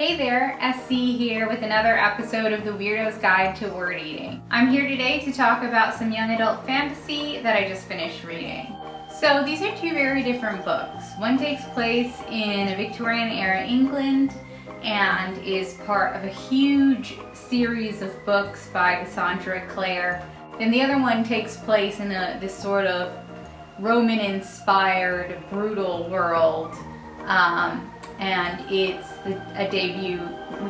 Hey there, SC here with another episode of the Weirdo's Guide to Word Eating. I'm here today to talk about some young adult fantasy that I just finished reading. So these are two very different books. One takes place in Victorian era England and is part of a huge series of books by Cassandra Clare. Then the other one takes place in this sort of Roman-inspired, brutal world. And it's a debut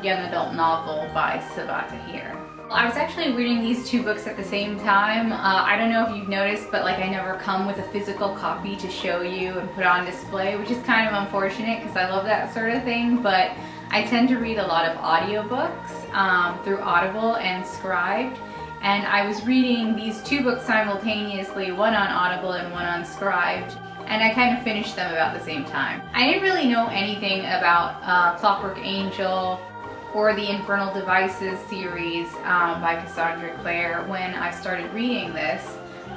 young adult novel by Sabaa Tahir. I was actually reading these two books at the same time. I don't know if you've noticed, but I never come with a physical copy to show you and put on display, which is kind of unfortunate because I love that sort of thing, but I tend to read a lot of audiobooks through Audible and Scribd. And I was reading these two books simultaneously, one on Audible and one on Scribd. And I kind of finished them about the same time. I didn't really know anything about Clockwork Angel or the Infernal Devices series by Cassandra Clare when I started reading this,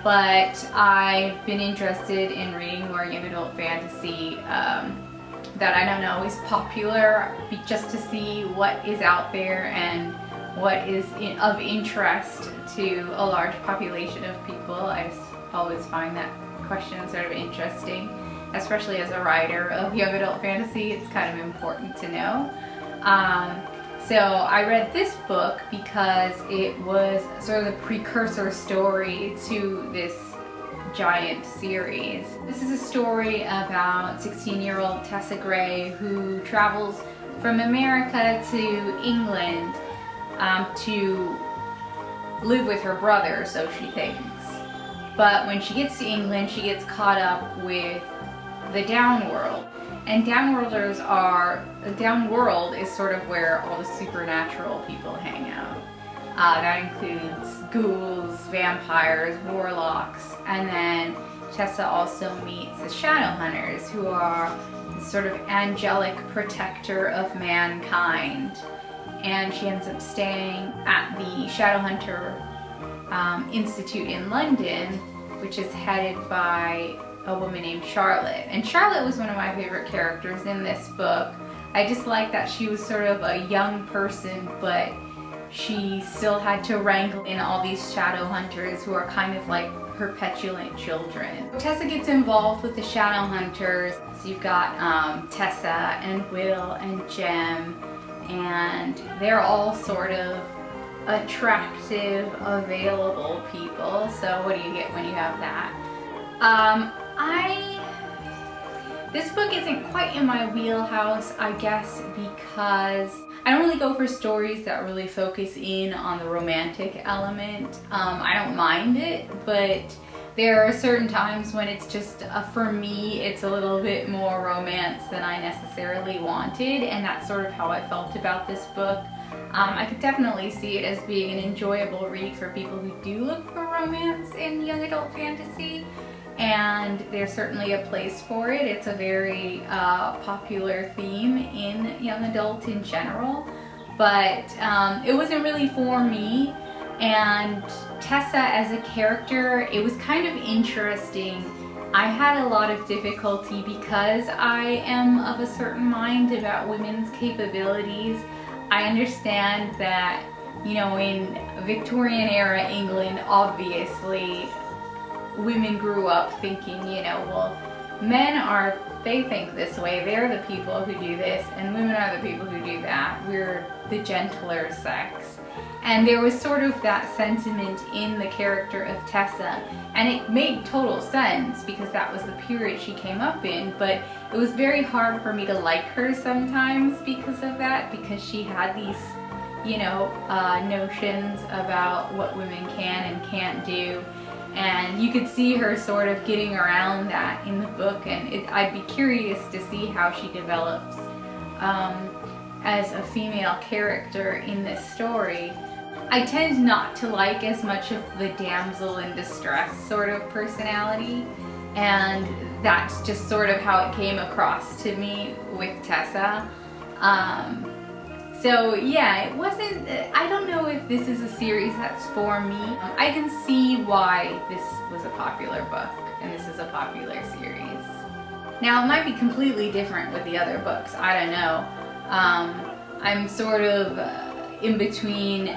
but I've been interested in reading more young adult fantasy that I don't know is popular, just to see what is out there and what is of interest to a large population of people. I just always find that question sort of interesting, especially as a writer of young adult fantasy. It's kind of important to know. So I read this book because it was sort of the precursor story to this giant series. This is a story about 16-year-old Tessa Gray who travels from America to England to live with her brother, so she thinks. But when she gets to England, she gets caught up with the downworld. And downworlders the downworld is sort of where all the supernatural people hang out. That includes ghouls, vampires, warlocks, and then Tessa also meets the Shadowhunters, who are this sort of angelic protector of mankind. And she ends up staying at the Shadowhunter Institute in London, which is headed by a woman named Charlotte. And Charlotte was one of my favorite characters in this book. I just liked that she was sort of a young person, but she still had to wrangle in all these shadow hunters who are kind of like her petulant children. Tessa gets involved with the shadow hunters. So you've got Tessa and Will and Jem, and they're all sort of attractive, available people. So what do you get when you have that? This book isn't quite in my wheelhouse, I guess, because I don't really go for stories that really focus in on the romantic element. I don't mind it, but there are certain times when it's just, for me, it's a little bit more romance than I necessarily wanted, and that's sort of how I felt about this book. I could definitely see it as being an enjoyable read for people who do look for romance in young adult fantasy, and there's certainly a place for it. It's a very popular theme in young adult in general, but it wasn't really for me. And Tessa as a character, it was kind of interesting. I had a lot of difficulty because I am of a certain mind about women's capabilities. I understand that, in Victorian era England, obviously, women grew up thinking, well, they think this way, they're the people who do this, and women are the people who do that. We're the gentler sex. And there was sort of that sentiment in the character of Tessa, and it made total sense because that was the period she came up in, but it was very hard for me to like her sometimes because of that, because she had these, notions about what women can and can't do, and you could see her sort of getting around that in the book, and I'd be curious to see how she develops as a female character in this story. I tend not to like as much of the damsel in distress sort of personality, and that's just sort of how it came across to me with Tessa. So yeah, it wasn't, I don't know if this is a series that's for me. I can see why this was a popular book and this is a popular series. Now it might be completely different with the other books, I don't know. I'm sort of in between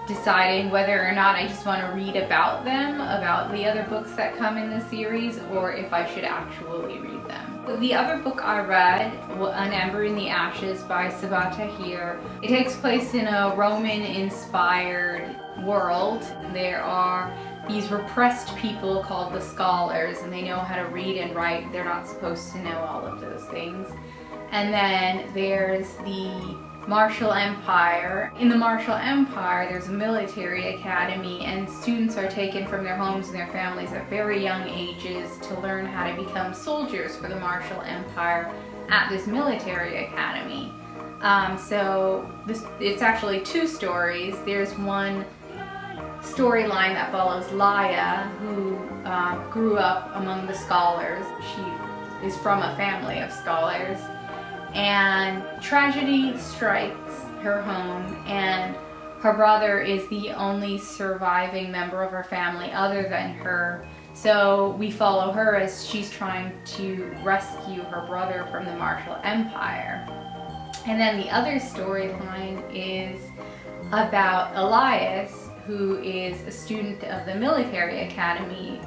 deciding whether or not I just want to read about them, about the other books that come in the series, or if I should actually read them. The other book I read, An Ember in the Ashes by Sabaa Tahir, it takes place in a Roman-inspired world. There are these repressed people called the scholars, and they know how to read and write. They're not supposed to know all of those things. And then there's the Martial Empire. In the Martial Empire, there's a military academy, and students are taken from their homes and their families at very young ages to learn how to become soldiers for the Martial Empire at this military academy. It's actually two stories. There's one storyline that follows Laia, who grew up among the scholars. She is from a family of scholars. And tragedy strikes her home, and her brother is the only surviving member of her family other than her. So we follow her as she's trying to rescue her brother from the Martial Empire. And then the other storyline is about Elias, who is a student of the military academy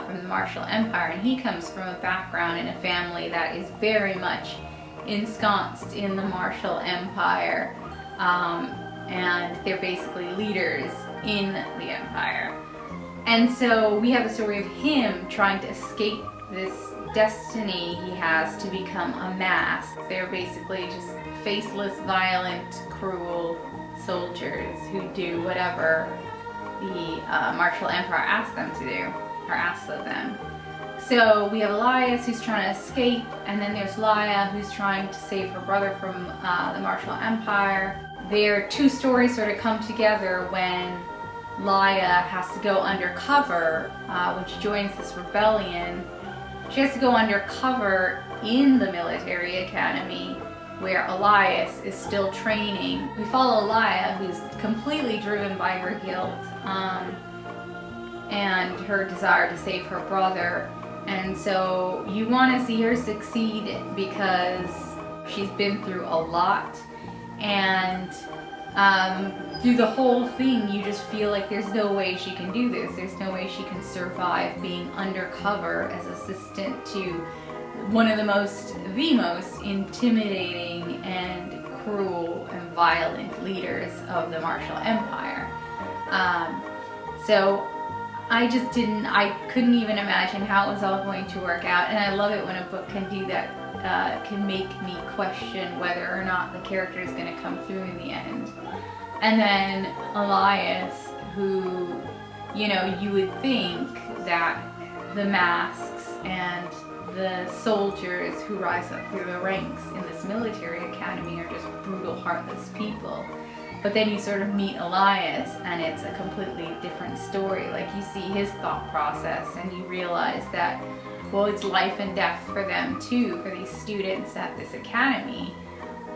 from the Martial Empire, and he comes from a background in a family that is very much ensconced in the Martial Empire, and they're basically leaders in the empire. And so we have the story of him trying to escape this destiny he has to become a mask. They're basically just faceless, violent, cruel soldiers who do whatever the Martial Empire asks them to do, or asks of them. So we have Elias who's trying to escape, and then there's Laia who's trying to save her brother from the Martial Empire. Their two stories sort of come together when Laia has to go undercover when she joins this rebellion. She has to go undercover in the military academy where Elias is still training. We follow Laia, who's completely driven by her guilt and her desire to save her brother. And so you want to see her succeed because she's been through a lot, and through the whole thing you just feel like there's no way she can do this. There's no way she can survive being undercover as assistant to one of the most intimidating and cruel and violent leaders of the Martial Empire. So I couldn't even imagine how it was all going to work out, and I love it when a book can do that, can make me question whether or not the character is going to come through in the end. And then Elias, who, you would think that the masks and the soldiers who rise up through the ranks in this military academy are just brutal, heartless people. But then you sort of meet Elias, and it's a completely different story. Like, you see his thought process, and you realize that, well, it's life and death for them too, for these students at this academy.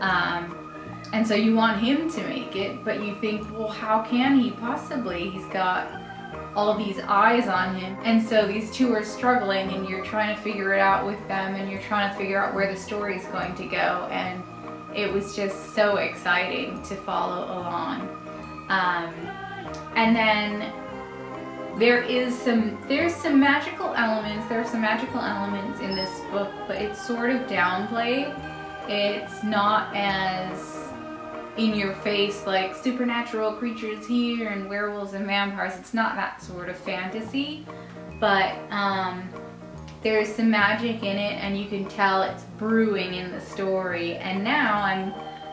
And so you want him to make it, but you think, well, how can he possibly? He's got all these eyes on him. And so these two are struggling, and you're trying to figure it out with them, and you're trying to figure out where the story is going to go. And it was just so exciting to follow along. And then there's some magical elements. There are some magical elements in this book, but it's sort of downplayed. It's not as in your face like supernatural creatures here and werewolves and vampires. It's not that sort of fantasy, but there's some magic in it, and you can tell it's brewing in the story. And now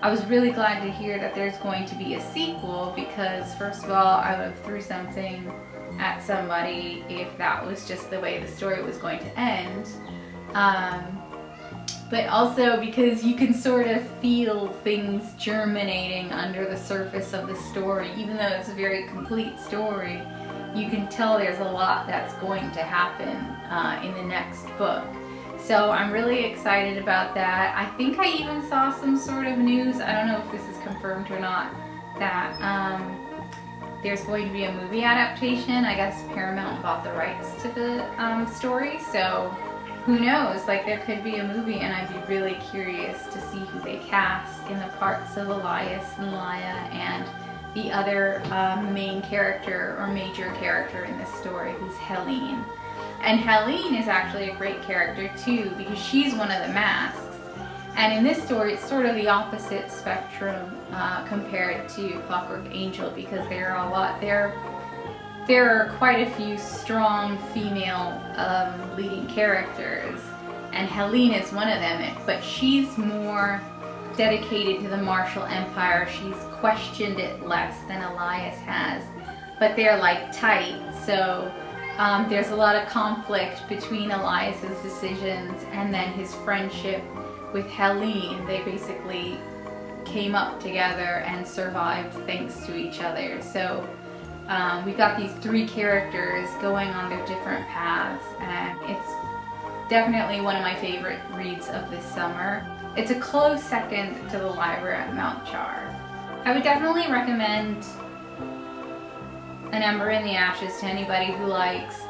I was really glad to hear that there's going to be a sequel, because first of all, I would have threw something at somebody if that was just the way the story was going to end. But also because you can sort of feel things germinating under the surface of the story. Even though it's a very complete story, you can tell there's a lot that's going to happen in the next book. So I'm really excited about that. I think I even saw some sort of news, I don't know if this is confirmed or not, that there's going to be a movie adaptation. I guess Paramount bought the rights to the story, so who knows, like there could be a movie, and I'd be really curious to see who they cast in the parts of Elias and Laia and the other main character or major character in this story, who's Helene. And Helene is actually a great character too, because she's one of the masks. And in this story, it's sort of the opposite spectrum compared to Clockwork Angel, because there are quite a few strong female leading characters, and Helene is one of them, but she's more dedicated to the martial empire. She's questioned it less than Elias has, but they're like tight, so there's a lot of conflict between Elias's decisions and then his friendship with Helene. They basically came up together and survived thanks to each other. So we got these three characters going on their different paths, and it's definitely one of my favorite reads of this summer. It's a close second to The Library at Mount Char. I would definitely recommend An Ember in the Ashes to anybody who likes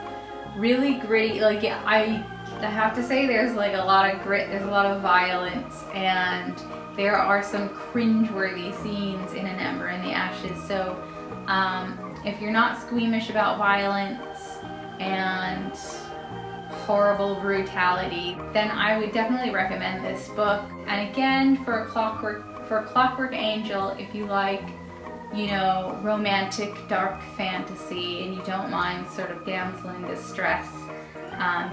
really gritty, like I have to say there's like a lot of grit, there's a lot of violence, and there are some cringeworthy scenes in An Ember in the Ashes. So if you're not squeamish about violence and horrible brutality, then I would definitely recommend this book. And again, for Clockwork Angel, if you like, you know, romantic dark fantasy and you don't mind sort of damsel in distress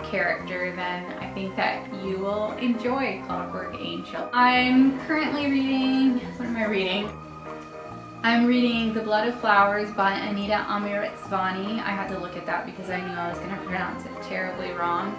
character, then I think that you will enjoy Clockwork Angel. I'm currently reading, what am I reading? I'm reading The Blood of Flowers by Anita Amiritzvani. I had to look at that because I knew I was going to pronounce it terribly wrong.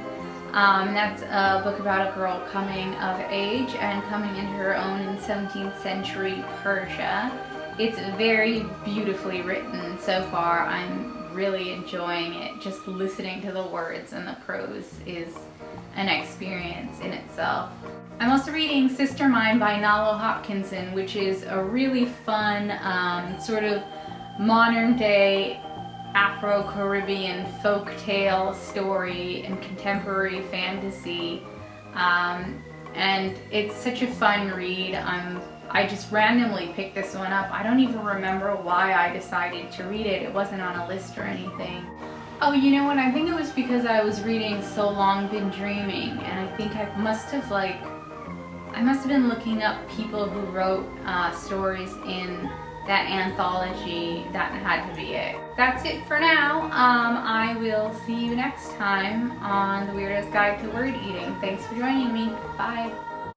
That's a book about a girl coming of age and coming into her own in 17th century Persia. It's very beautifully written so far. I'm really enjoying it. Just listening to the words and the prose is an experience in itself. I'm also reading Sister Mine by Nalo Hopkinson, which is a really fun sort of modern day Afro-Caribbean folktale story and contemporary fantasy, and it's such a fun read. I just randomly picked this one up. I don't even remember why I decided to read it. It wasn't on a list or anything. Oh, you know what? I think it was because I was reading So Long Been Dreaming, and I think I must have been looking up people who wrote stories in that anthology. That had to be it. That's it for now. I will see you next time on The Weirdo's Guide to Word Eating. Thanks for joining me. Bye.